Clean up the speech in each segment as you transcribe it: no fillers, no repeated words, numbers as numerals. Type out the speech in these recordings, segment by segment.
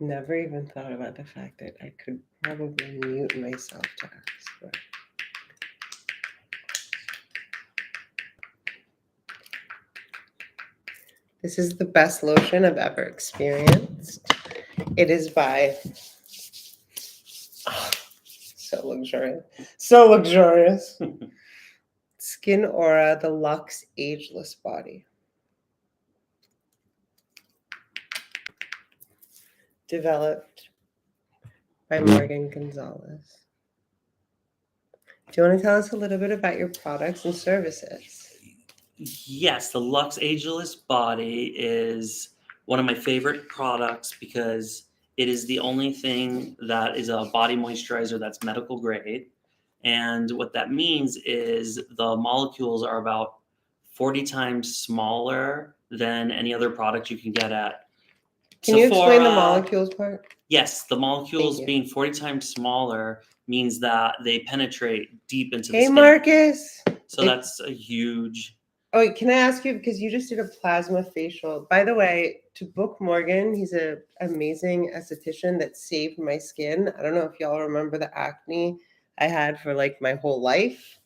Never even thought about the fact that I could probably mute myself to ask. But this is the best lotion I've ever experienced. It is by so luxurious. So luxurious. Skin Aura, the Luxe Ageless Body. Developed by Morgan Gonzalez. Do you want to tell us a little bit about your products and services? Yes, the Luxe Ageless Body is one of my favorite products because it is the only thing that is a body moisturizer that's medical grade. And what that means is the molecules are about 40 times smaller than any other product you can get at Can you explain the Sephora. molecules part? Yes, the molecules you. being 40 times smaller means that they penetrate deep into the Hey, skin. Marcus. So that's a huge. Oh, wait, can I ask you, because you just did a plasma facial. By the way, to book Morgan, he's an amazing esthetician that saved my skin. I don't know if y'all remember the acne I had for like my whole life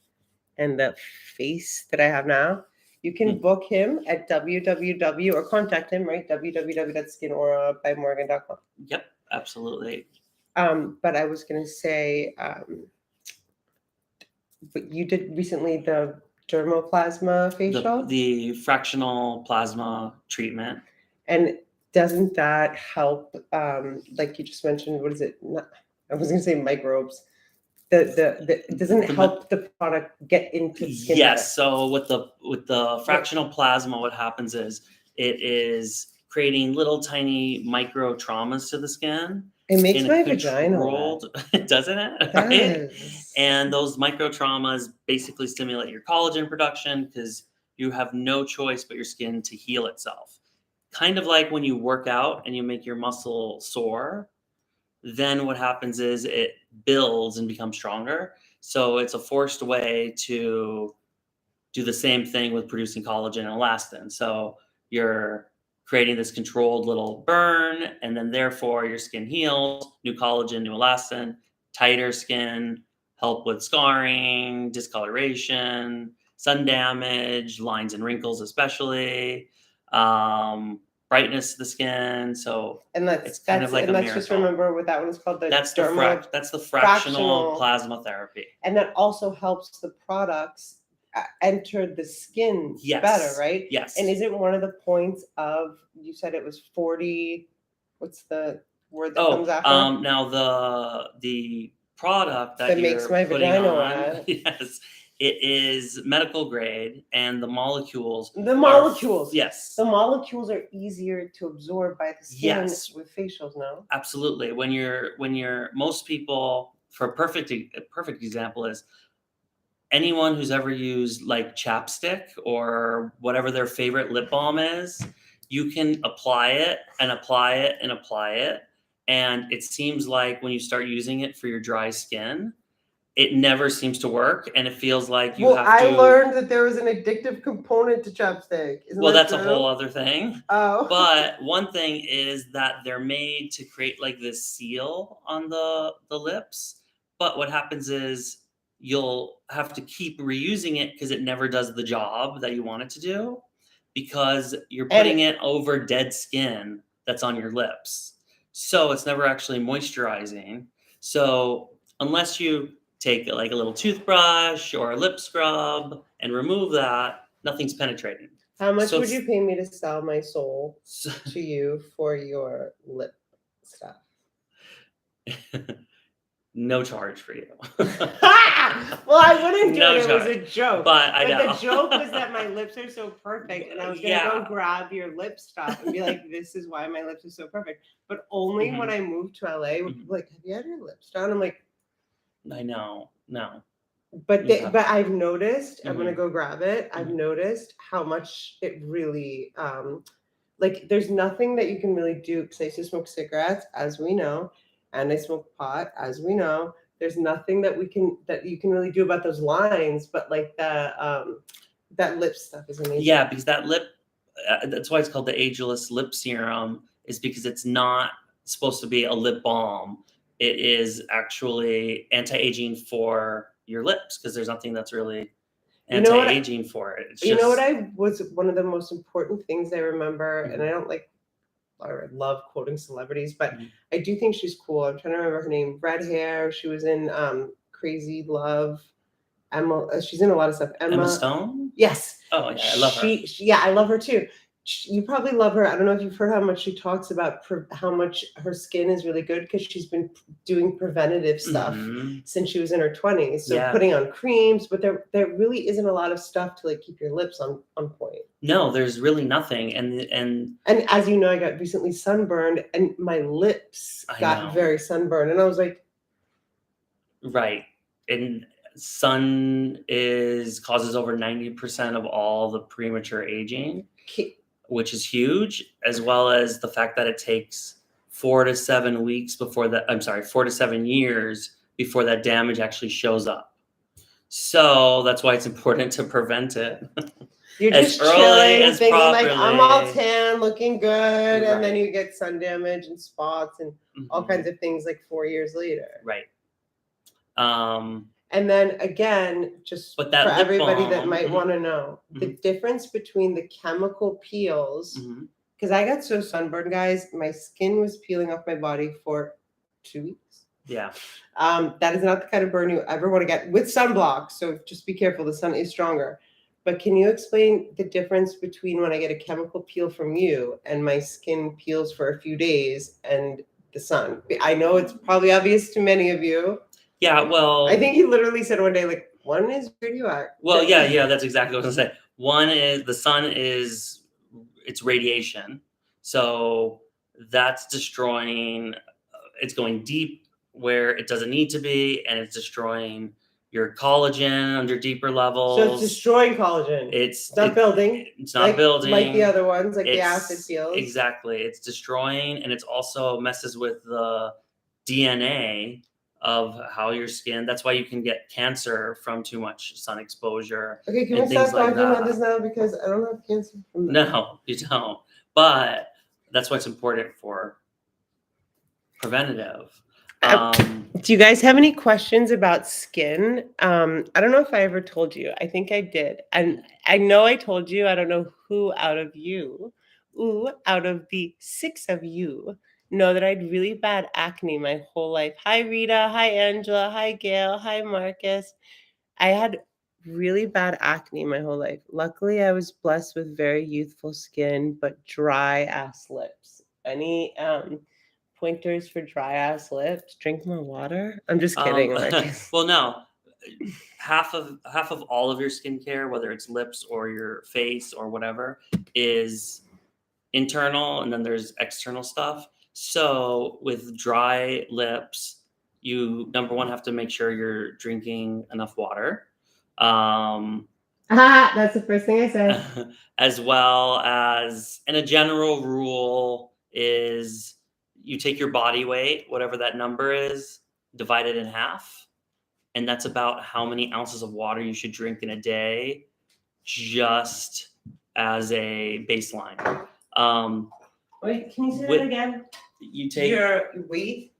and the face that I have now. You can book him at www or contact him, right? www.skinaurabymorgan.com. Yep, absolutely. But I was going to say, but you did recently the dermoplasma facial? The fractional plasma treatment. And doesn't that help, like you just mentioned, what is it? I was going to say microbes. Doesn't it help the product get into the skin? Yes. So with the fractional plasma, what happens is it is creating little tiny micro traumas to the skin. It makes my vagina wet. Doesn't it? It Right? does. And those micro traumas basically stimulate your collagen production because you have no choice but your skin to heal itself. Kind of like when you work out and you make your muscle sore, then what happens is it builds and becomes stronger. So it's a forced way to do the same thing with producing collagen and elastin. So you're creating this controlled little burn, and then therefore your skin heals, new collagen, new elastin, tighter skin, help with scarring, discoloration, sun damage, lines and wrinkles especially, brightness of the skin. So it's kind of like a miracle. Just remember what that one is called. That's the fractional plasma therapy. And that also helps the products enter the skin better, right? Yes. And isn't one of the points of, you said it was 40, what's the word that comes after? Now the product that makes you're my putting vagina on, wet. yes, it is medical grade, and the molecules. Yes. The molecules are easier to absorb by the skin with facials, no? Absolutely. When you're most people, for a perfect example is anyone who's ever used like chapstick or whatever their favorite lip balm is, you can apply it and apply it and apply it. And it seems like when you start using it for your dry skin, it never seems to work. And it feels like you have to. I learned that there was an addictive component to chapstick. That's a whole other thing. Oh. But one thing is that they're made to create like this seal on the lips. But what happens is you'll have to keep reusing it because it never does the job that you want it to do because you're putting it over dead skin that's on your lips. So it's never actually moisturizing. So unless you take like a little toothbrush or a lip scrub and remove that, nothing's penetrating. How much would you pay me to sell my soul to you for your lip stuff? No charge for you. Well, I wouldn't do it. It was a joke. But I know. The joke was that my lips are so perfect, and I was going to go grab your lip stuff and be like, this is why my lips are so perfect. But only when I moved to LA, people were like, have you had your lips done? I'm like, I know. No. But I've noticed, I'm going to go grab it. I've noticed how much it really, like, there's nothing that you can really do, because I used to smoke cigarettes, as we know, and I smoke pot, as we know. There's nothing that you can really do about those lines, but like that lip stuff is amazing. Yeah, because that lip, that's why it's called the Ageless Lip Serum, is because it's not supposed to be a lip balm. It is actually anti-aging for your lips because there's nothing that's really You know what I- anti-aging for it. It's You just, know what I was one of the most important things I remember, and Mhm. I don't like or love quoting celebrities, but Mhm. I do think she's cool. I'm trying to remember her name. Red hair. She was in Crazy Love. Emma. She's in a lot of stuff. Emma Stone? Yes. Oh yeah, I love her. Yeah, I love her too. You probably love her. I don't know if you've heard how much she talks about how much her skin is really good because she's been doing preventative stuff Mhm. since she was in her 20s. So Yeah. putting on creams, but there really isn't a lot of stuff to like keep your lips on point. No, there's really nothing, and And as you know, I got recently sunburned, and my lips I got know. very sunburned, and I was like, right, and sun is causes over 90% of all the premature aging, "Ki- which is huge, as well as the fact that it takes 4 to 7 weeks before that. I'm sorry, 4 to 7 years before that damage actually shows up. So that's why it's important to prevent it you're as just early chilling, as thinking like I'm all properly. tan, looking good, and then Right. you get sun damage and spots and all Mhm. kinds of things like 4 years later. Right. Um, And then again, just but for that lip everybody that balm. might Mhm, want to know the mhm, difference between the chemical peels, mhm. because I got so sunburned, guys, my skin was peeling off my body for 2 weeks. Yeah. That is not the kind of burn you ever want to get with sunblock. So just be careful. The sun is stronger. But can you explain the difference between when I get a chemical peel from you and my skin peels for a few days and the sun? I know it's probably obvious to many of you. Yeah, well, I think he literally said one day, like, one is radioactive. well, yeah, that's exactly what I was gonna say. One is the sun is it's radiation, so that's destroying. It's going deep where it doesn't need to be, and it's destroying your collagen under deeper levels. So it's destroying collagen. It's It's not building. It's not building Like the other ones, like the It's acid peels. exactly. It's destroying, and it's also messes with the DNA of how your skin. That's why you can get cancer from too much sun exposure Okay, can and we stop things like talking about that. this now? Because I don't have cancer from that. No, you don't. But that's why it's important for preventative. Do you guys have any questions about skin? I don't know if I ever told you. I think I did. And I know I told you. I don't know who out of the 6 of you know that I had really bad acne my whole life. Hi, Rita. Hi, Angela. Hi, Gail. Hi, Marcus. I had really bad acne my whole life. Luckily, I was blessed with very youthful skin, but dry ass lips. Any pointers for dry ass lips? Drink more water. I'm just kidding, Marcus. well, no. Half of all of your skincare, whether it's lips or your face or whatever, is internal, and then there's external stuff. So with dry lips, you number one have to make sure you're drinking enough water. That's the first thing I said. As well as, and a general rule is you take your body weight, whatever that number is, divide it in half. And that's about how many ounces of water you should drink in a day, just as a baseline. Wait, can you say With- that again? You take Your weight?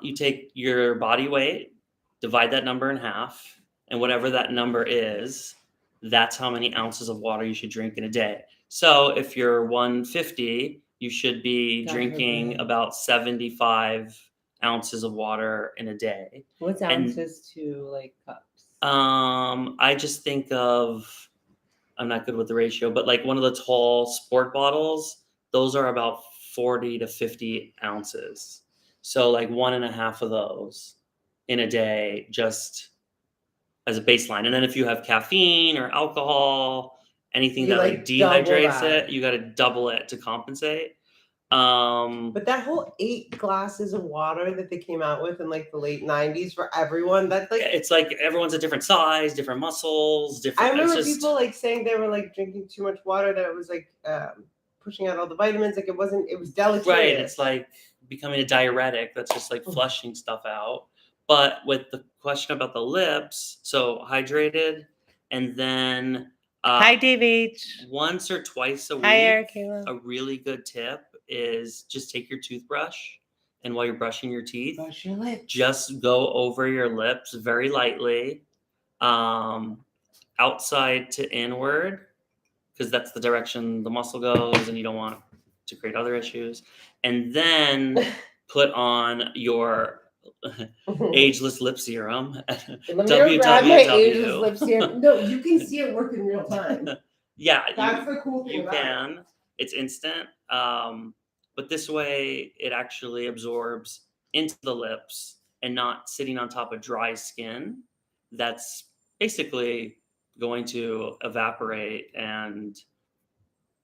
you take your body weight, divide that number in half, and whatever that number is, that's how many ounces of water you should drink in a day. So if you're 150, you should be drinking Definitely. about 75 ounces of water in a day. What's And- ounces to like cups? I just think of, I'm not good with the ratio, but like one of the tall sport bottles, those are about 40 to 50 ounces. So like 1.5 of those in a day, just as a baseline. And then if you have caffeine or alcohol, anything You, that like, like double dehydrates that. it, you got to double it to compensate. But that whole 8 glasses of water that they came out with in like the late 90s for everyone, that's like It's like everyone's a different size, different muscles, different. I remember it's just, people like saying they were like drinking too much water, that it was like pushing out all the vitamins. Like it was deleterious. right. It's like becoming a diuretic that's just like flushing stuff out. But with the question about the lips, so hydrated, and then Hi, Dave H. once or twice a Hi, week, Eric. a really good tip is just take your toothbrush and while you're brushing your teeth, Brush your lips. just go over your lips very lightly, outside to inward, because that's the direction the muscle goes, and you don't want to create other issues. And then put on your ageless lip serum. Let me go grab my ageless lip www. serum. No, you can see it work in real time. Yeah, That's the cool thing you about it. can. It's instant. But this way, it actually absorbs into the lips and not sitting on top of dry skin. That's basically going to evaporate and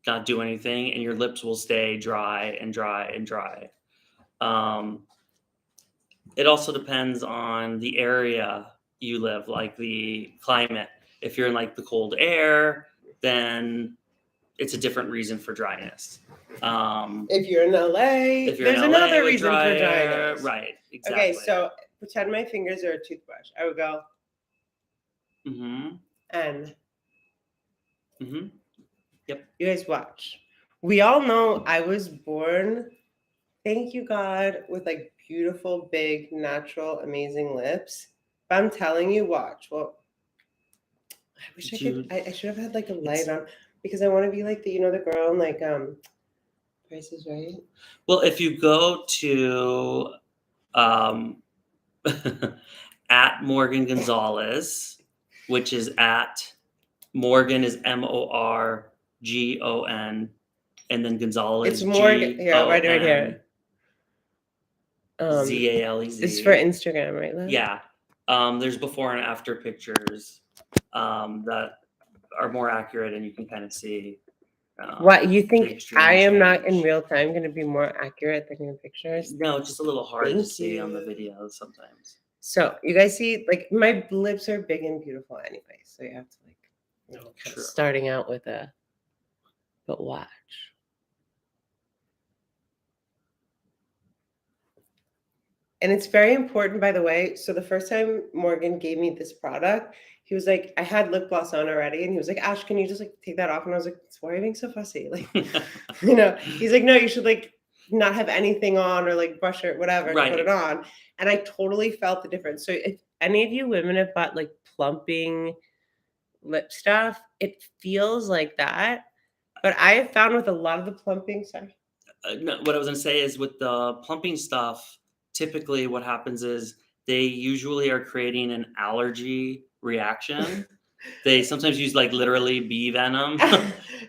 not do anything, and your lips will stay dry and dry and dry. It also depends on the area you live, like the climate. If you're in like the cold air, then it's a different reason for dryness. If you're in LA, there's another reason for dryness. Right, exactly. Okay, so pretend my fingers are a toothbrush. I would go and yep. You guys watch. We all know I was born, thank you God, with like beautiful, big, natural, amazing lips. But I'm telling you, watch. Well, I wish I could. I should have had like a light on because I want to be like the girl in like Price is Right. Well, if you go to at Morgan Gonzalez, which is at Morgan is Morgon, and then Gonzalez. It's Morgan. Here, right here. Zalez. It's for Instagram, right? Liv? Yeah. There's before and after pictures that are more accurate, and you can kind of see. What you think? I am not in real time going to be more accurate than your pictures? No, just a little hard to see on the videos sometimes. So you guys see, like my lips are big and beautiful anyway, so you have to like, kind of starting out with a. But watch. And it's very important, by the way. So the first time Morgan gave me this product, he was like, I had lip gloss on already. And he was like, Ash, can you just like take that off? And I was like, why are you being so fussy? Like, he's like, no, you should like not have anything on or like brush it, whatever, to put it on. And I totally felt the difference. So if any of you women have bought like plumping lip stuff, it feels like that. But I have found with a lot of the plumping, no, what I was going to say is with the plumping stuff, typically what happens is they usually are creating an allergy reaction. They sometimes use like literally bee venom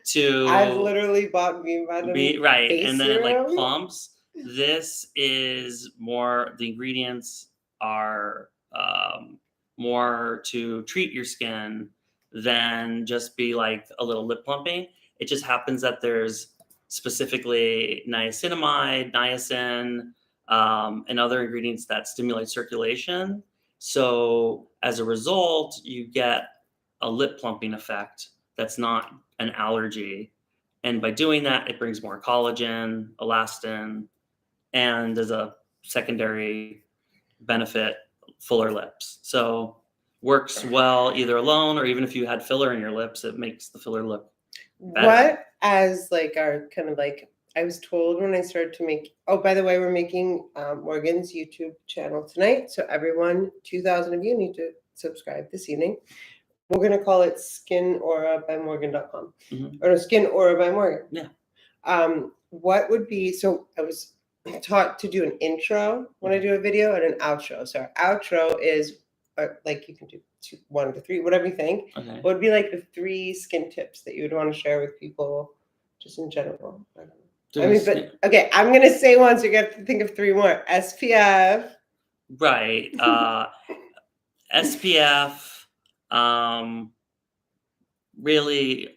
to. I've literally bought bee venom. Right. And then it like plumps. This is more, the ingredients are more to treat your skin than just be like a little lip plumping. It just happens that there's specifically niacinamide, niacin, and other ingredients that stimulate circulation. So as a result, you get a lip plumping effect that's not an allergy. And by doing that, it brings more collagen, elastin, and as a secondary benefit, fuller lips. So works well either alone or even if you had filler in your lips, it makes the filler look better. What as like our kind of like, I was told when I started to make, oh, by the way, we're making Morgan's YouTube channel tonight. So everyone, 2,000 of you need to subscribe this evening. We're going to call it skinaurabyMorgan.com. Or no, Skin Aura by Morgan. Yeah. What would be, so I was taught to do an intro when I do a video and an outro. So our outro is like you can do 1 to 3, whatever you think. Okay. What would be like the 3 skin tips that you would want to share with people just in general? I don't know. I mean, but okay, I'm going to say one, so you have to think of 3 more. SPF. Right. SPF. Really,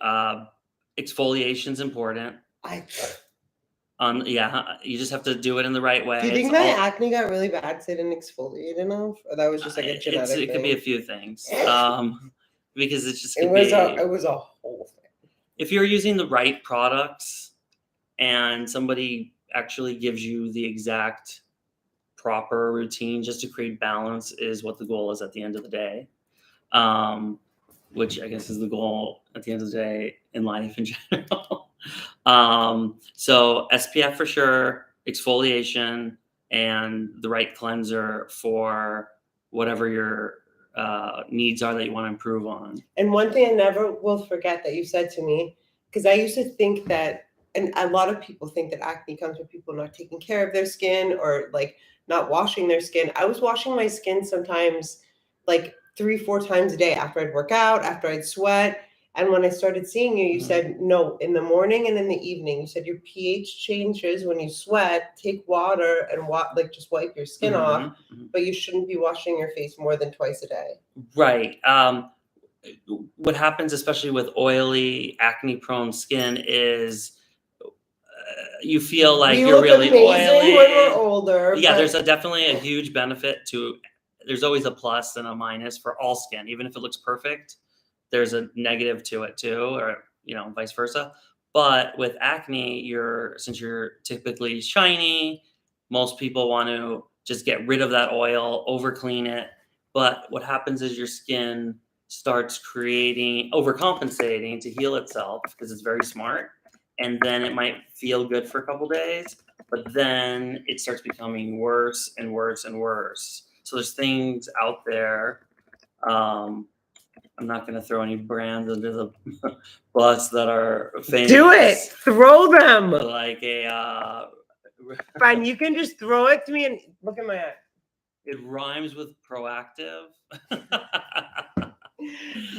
exfoliation is important. Yeah, you just have to do it in the right way. Do you think my acne got really bad because I didn't exfoliate enough, or that was just like a genetic thing? It could be a few things, because it's just it was a whole thing. If you're using the right products and somebody actually gives you the exact proper routine just to create balance is what the goal is at the end of the day. Which I guess is the goal at the end of the day in life in general. So SPF for sure, exfoliation, and the right cleanser for whatever your needs are that you want to improve on. And one thing I never will forget that you said to me, because I used to think that, and a lot of people think that acne comes from people not taking care of their skin or like not washing their skin. I was washing my skin sometimes like 3-4 times a day after I'd work out, after I'd sweat. And when I started seeing you, you said, no, in the morning and in the evening, you said your pH changes when you sweat, take water and like just wipe your skin off, but you shouldn't be washing your face more than twice a day. Right. What happens, especially with oily, acne-prone skin, is you feel like We you're look really amazing oily. when we're older. Yeah, but there's definitely a huge benefit to. There's always a plus and a minus for all skin, even if it looks perfect. There's a negative to it too, or vice versa. But with acne, since you're typically shiny, most people want to just get rid of that oil, over clean it. But what happens is your skin starts overcompensating to heal itself because it's very smart. And then it might feel good for a couple days, but then it starts becoming worse and worse and worse. So there's things out there. I'm not going to throw any brands under the bus that are famous. do it. Throw them. Like a. Fine, you can just throw it to me and look at my eye. It rhymes with proactive.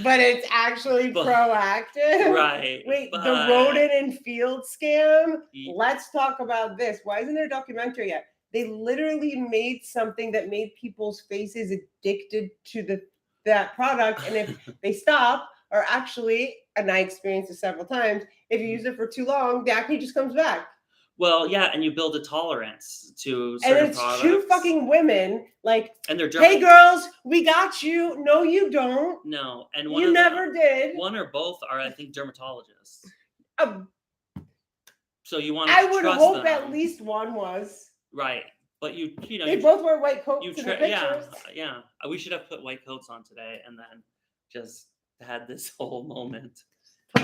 But it's actually proactive. Right. Wait, the rodent and field scam? Let's talk about this. Why isn't there a documentary yet? They literally made something that made people's faces addicted to that product. And if they stop, or actually, and I experienced it several times, if you use it for too long, the acne just comes back. Well, yeah, and you build a tolerance to certain products. And it's two fucking women, like, and they're hey girls, we got you. No, you don't. No, and you never did. One or both are, I think, dermatologists. So you want to I would hope them. At least one was. Right, but they both wear white coats in the pictures. Yeah. We should have put white coats on today, and then just had this whole moment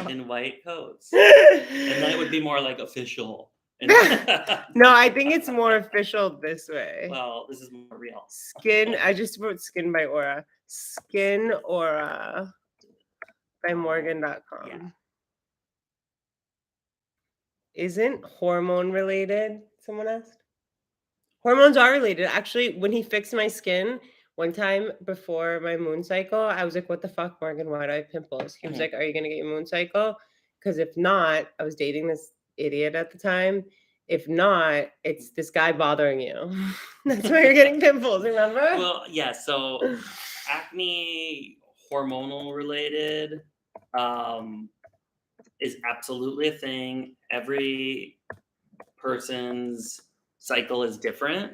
in white coats, and then it would be more like official. No, I think it's more official this way. Well, this is more real. Skin. I just wrote Skin by Aura. Skin Aura by Morgon.com. Yeah. Isn't hormone related? Someone asked. Hormones are related. Actually, when he fixed my skin one time before my moon cycle, I was like, what the fuck, Morgan? Why do I have pimples? He was like, are you going to get your moon cycle? Because if not, I was dating this idiot at the time. If not, it's this guy bothering you. That's why you're getting pimples, remember? Well, yeah. So acne, hormonal related, is absolutely a thing. Every person's cycle is different.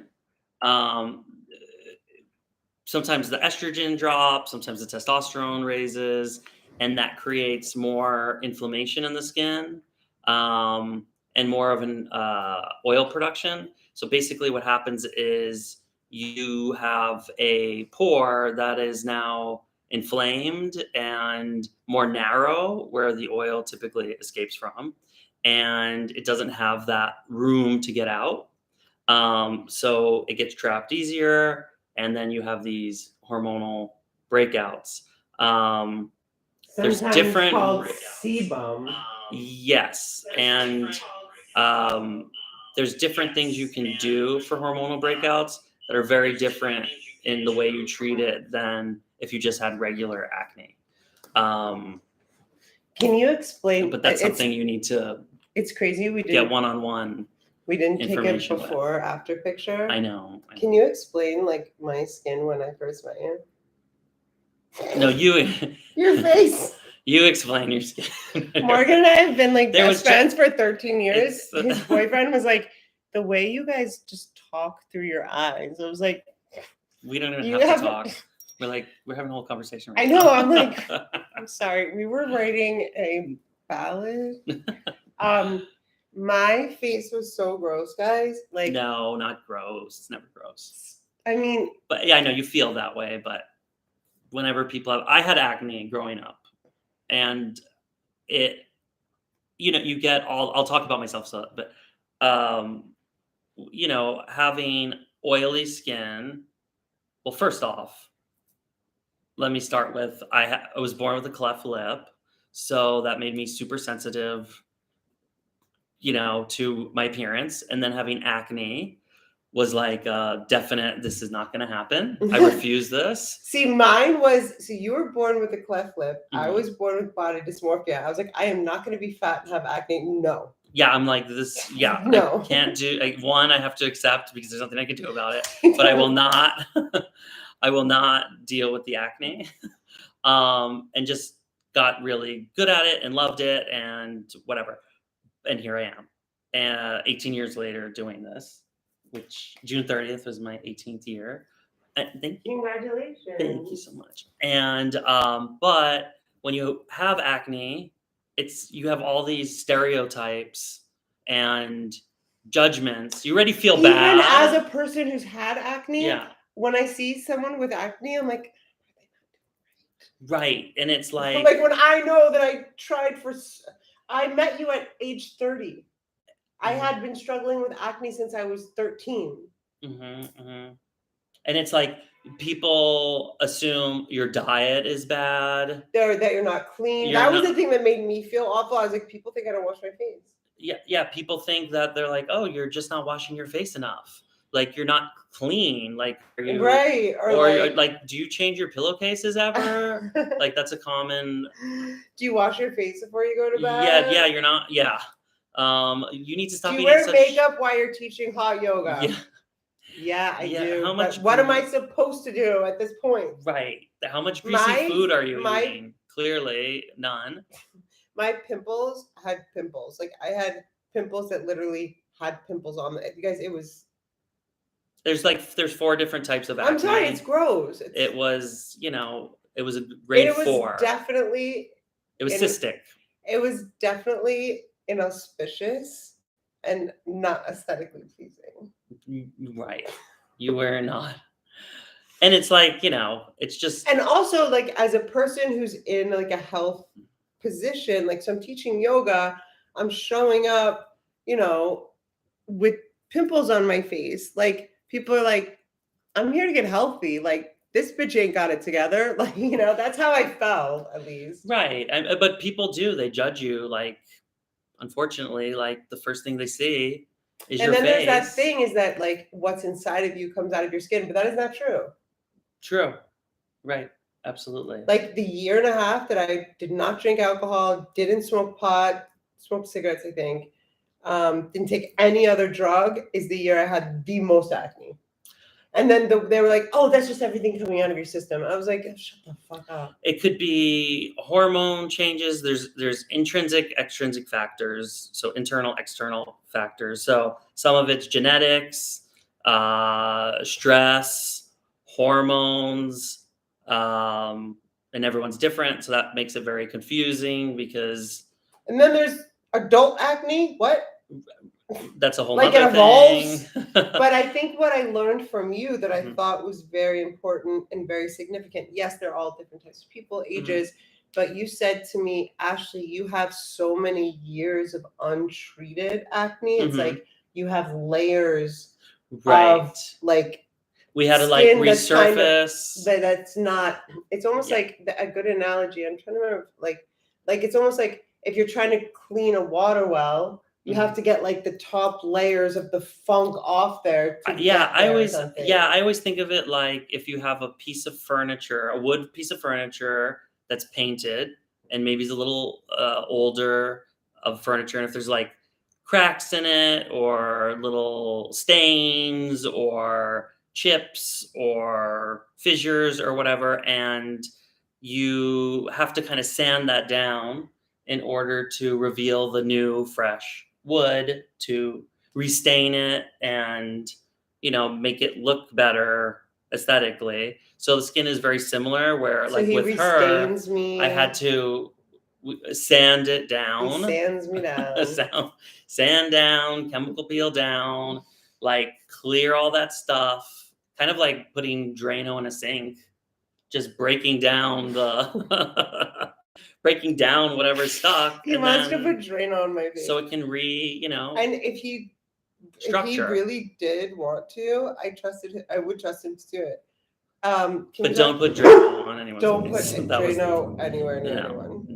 Sometimes the estrogen drops, sometimes the testosterone raises, and that creates more inflammation in the skin. And more of an oil production. So basically what happens is you have a pore that is now inflamed and more narrow where the oil typically escapes from. And it doesn't have that room to get out. So it gets trapped easier. And then you have these hormonal breakouts. There's different called sebum. Yes, and there's different things you can do for hormonal breakouts that are very different in the way you treat it than if you just had regular acne. Can you explain? But that's something you need to. It's crazy. We didn't get one-on-one. We didn't take it before after picture. I know. Can you explain like my skin when I first met you? No, you. Your face. You explain your skin. Morgan and I have been like best friends for 13 years. His boyfriend was like, the way you guys just talk through your eyes. I was like, we don't even have to talk. We're having a whole conversation right now. I'm like, I'm sorry. We were writing a ballad. My face was so gross, guys. Like, no, not gross. It's never gross. I mean, but yeah, I know you feel that way, but whenever I had acne growing up. And it, you get I'll talk about myself, but, having oily skin. Well, first off, let me start with I was born with a cleft lip, so that made me super sensitive, to my appearance. And then having acne was like a definite, this is not going to happen. I refuse this. See, mine was, you were born with a cleft lip. I Mhm. was born with body dysmorphia. I was like, I am not going to be fat and have acne. No. Yeah, I'm like this. Yeah, No. I can't do. One, I have to accept because there's nothing I can do about it. But I will not. I will not deal with the acne. And just got really good at it and loved it and whatever. And here I am, 18 years later doing this, which June 30th was my 18th year. Thank you. Congratulations. Thank you so much. And but when you have acne, you have all these stereotypes and judgments. You already feel Even bad. as a person who's had acne, Yeah, when I see someone with acne, I'm like, right. And it's like, like when I know that I met you at age 30. I Mhm. had been struggling with acne since I was 13. And it's like people assume your diet is bad. That you're not clean. You're That was the not. thing that made me feel awful. I was like, people think I don't wash my face. Yeah. People think that they're like, oh, you're just not washing your face enough. Like you're not clean. Like are you Right. or like do you change your pillowcases ever? Like that's a common. Do you wash your face before you go to Yeah, bed? you're not. Yeah. You need to Do stop you eating wear such. makeup while you're teaching hot yoga? Yeah. Yeah, I Yeah. do. How But much? what am I supposed to do at this point? Right. How much greasy My food are you my eating? Clearly none. my pimples had pimples. Like I had pimples that literally had pimples on them. You guys, it was. There's 4 different types of acne. I'm sorry, it's gross. It was, it was a It grade was 4. definitely. It was in- cystic. It was definitely inauspicious and not aesthetically pleasing. Right. You were not. And it's like, it's just. And also, like, as a person who's in like a health position, like, so I'm teaching yoga, I'm showing up, with pimples on my face. Like, people are like, I'm here to get healthy. Like, this bitch ain't got it together. Like, that's how I felt, at least. Right. But people do. They judge you. Like, unfortunately, like the first thing they see is And your then there's that face. thing is that, like, what's inside of you comes out of your skin, but that is not true. True. Right. Absolutely. Like the year and a half that I did not drink alcohol, didn't smoke pot, smoked cigarettes, I think, didn't take any other drug, is the year I had the most acne. And then they were like, "Oh, that's just everything coming out of your system." I was like, "Shut the fuck up." It could be hormone changes. There's intrinsic, extrinsic factors. So internal, external factors. So some of it's genetics, stress, hormones, and everyone's different. So that makes it very confusing because And then there's adult acne. What? that's a whole Like other it evolves. thing. But I think what I learned from you that I Mhm. thought was very important and very significant. Yes, they're all different types of people, ages. But you said to me, Ashley, you have so many years of untreated acne. It's Mhm. like you have layers Right. of like We had to like skin that's kind of resurface. that's not. It's almost Yeah. like a good analogy. I'm trying to remember, like it's almost like if you're trying to clean a water well, you have to get like the top layers of the funk off there to Yeah, get there or something. I always think of it like if you have a piece of furniture, a wood piece of furniture that's painted and maybe is a little older of furniture, and if there's like cracks in it or little stains or chips or fissures or whatever, and you have to kind of sand that down in order to reveal the new fresh wood, to restain it and make it look better aesthetically. So the skin is very similar where So like he with her restains me. I had to sand it He down. sands me down. Sand down, chemical peel down, like clear all that stuff, kind of like putting Drano in a sink, just breaking down the breaking down whatever's stuck. He and wants to then put Drano on my face. so it can And if he structure. If he really did want to, I would trust him to do it. But don't put Drano on anyone's Don't face. put That was Drano anywhere near no, anyone.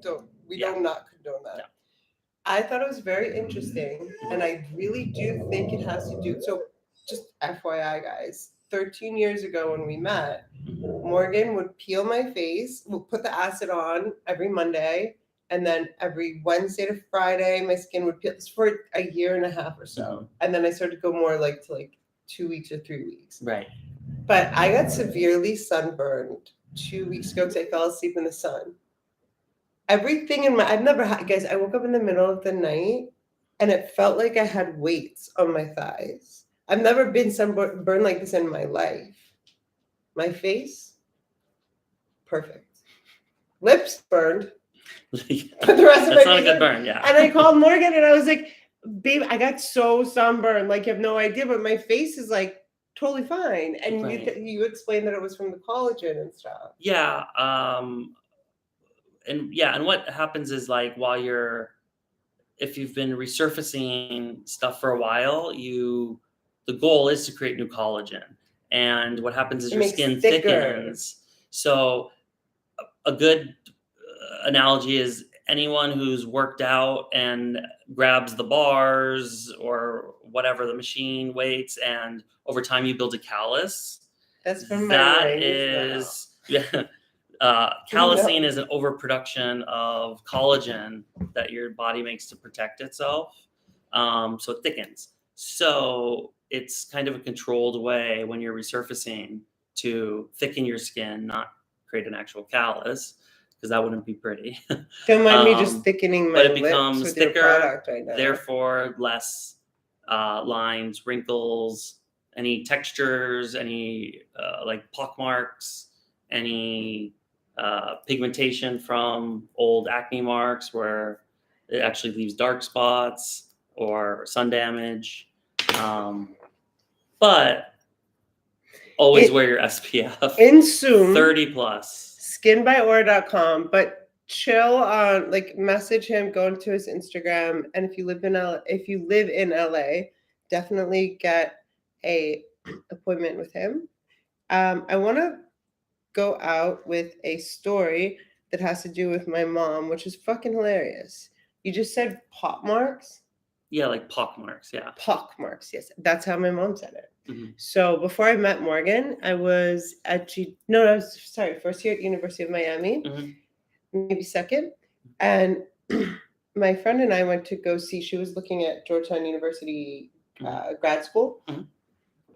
no. We Yeah. do not condone that. No. I thought it was very interesting, and I really do think it has to do. So, just FYI, guys, 13 years ago when we met, Morgan would peel my face, would put the acid on every Monday, and then every Wednesday to Friday, my skin would peel for a year and a half or so. Mhm. And then I started to go more to 2 weeks or 3 weeks. Right. But I got severely sunburned 2 weeks ago because I fell asleep in the sun. Everything I've never had, guys, I woke up in the middle of the night and it felt like I had weights on my thighs. I've never been sunburned like this in my life. My face, perfect. Lips burned. But the rest of That's my not a face good burn, yeah. And I called Morgan and I was like, babe, I got so sunburned. Like, you have no idea, but my face is like totally fine. And Right. you explained that it was from the collagen and stuff. Yeah. And what happens is like if you've been resurfacing stuff for a while, the goal is to create new collagen. And what happens is It your makes skin thicker. thickens. So a good analogy is anyone who's worked out and grabs the bars or whatever the machine weights, and over time you build a callus. That's from my That rings is callusing is an overproduction of collagen that your body makes to protect itself. So it thickens. So it's kind of a controlled way when you're resurfacing to thicken your skin, not create an actual callus, because that wouldn't be pretty. Don't mind me just thickening my but it lips becomes with thicker, your product right now. therefore less lines, wrinkles, any textures, any like pockmarks, any pigmentation from old acne marks where it actually leaves dark spots or sun damage. But always wear your SPF. In soon, 30 plus. Skinbyaura.com, but chill on, message him, go into his Instagram, and if you live in LA, definitely get a appointment with him. I want to go out with a story that has to do with my mom, which is fucking hilarious. You just said pop marks? Yeah, like pockmarks, yeah. Pockmarks, yes. That's how my mom said it. Mm-hmm. So before I met Morgan, I was first year at University of Miami, maybe second. And my friend and I went to go see, she was looking at Georgetown University grad school. Mm-hmm.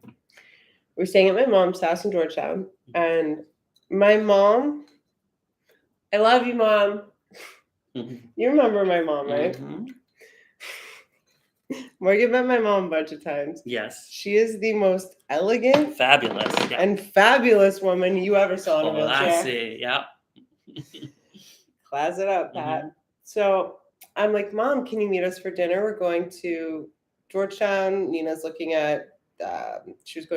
We were staying at my mom's house in Georgetown. And my mom, I love you, Mom. Mm-hmm. You remember my mom, right? Mm-hmm. Morgan met my mom a bunch of times. Yes. She is the most elegant, fabulous, and fabulous woman you ever saw in a wheelchair. Classy, yeah. Class it up, Pat. Mm-hmm. So I'm like, Mom, can you meet us for dinner? We're going to Georgetown. Nina's looking at, she was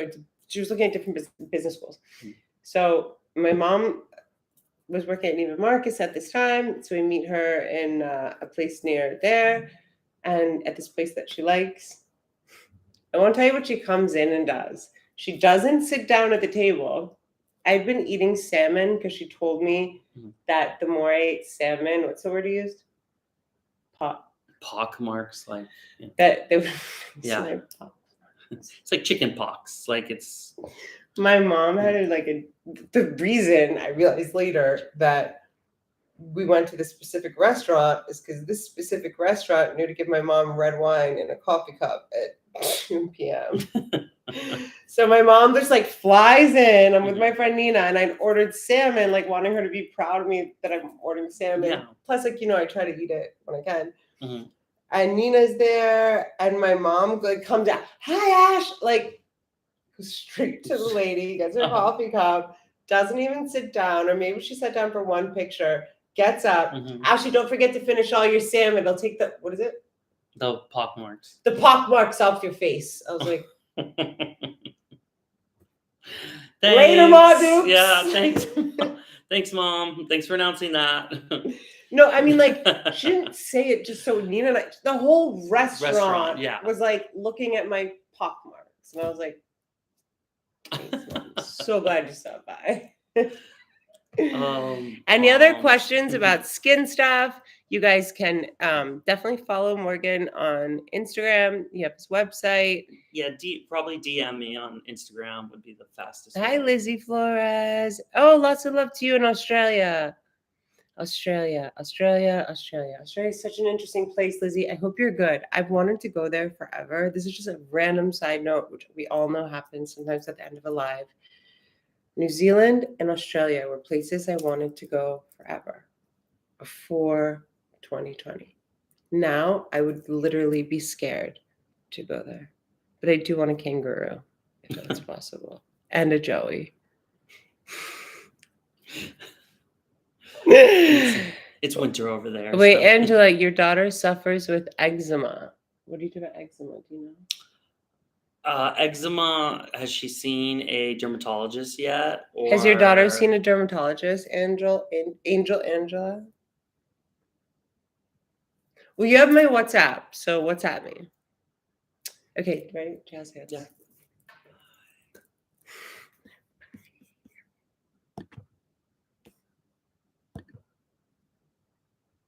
looking at different business schools. Mm-hmm. So my mom was working at Neiman Marcus at this time. So we meet her in a place near there. And at this place that she likes. I won't tell you what she comes in and does. She doesn't sit down at the table. I've been eating salmon because she told me that the more I ate salmon, what's the word you used? Pockmarks, like yeah. That they would. Yeah. It's like chicken pox. Like it's. My mom had the reason I realized later that we went to this specific restaurant is because this specific restaurant knew to give my mom red wine in a coffee cup at 2 p.m. So my mom just flies in. I'm with my friend Nina, and I ordered salmon, wanting her to be proud of me that I'm ordering salmon. Yeah. Plus, I try to eat it when I can. Mm-hmm. And Nina's there, and my mom comes out. Hi, Ash! Goes straight to the lady, gets her coffee cup, doesn't even sit down, or maybe she sat down for one picture. Gets up. Ashley, don't forget to finish all your salmon. They'll take what is it? The pockmarks. The pockmarks off your face. I was like, later, Ma Dukes. Yeah, thanks. Thanks, Mom. Thanks for announcing that. No, I mean, like, she didn't say it just so Nina and I, the whole restaurant yeah. was like looking at my pock marks. And I was like, thanks, Mom. So glad you stopped by. Any other questions about skin stuff? You guys can definitely follow Morgan on Instagram. You have his website. Yeah, probably DM me on Instagram would be the fastest Hi, way. Lizzie Flores. Oh, lots of love to you in Australia. Australia is such an interesting place, Lizzie. I hope you're good. I've wanted to go there forever. This is just a random side note, which we all know happens sometimes at the end of a live. New Zealand and Australia were places I wanted to go forever before 2020. Now I would literally be scared to go there. But I do want a kangaroo, if that's possible, and a joey. It's winter over there. Wait, so. Angela, your daughter suffers with eczema. What do you do about eczema? Do you know? Eczema, has she seen a dermatologist yet? Or... Has your daughter seen a dermatologist, Angela? Well, you have my WhatsApp, so WhatsApp me. Okay, ready? Jazz hands. Yeah.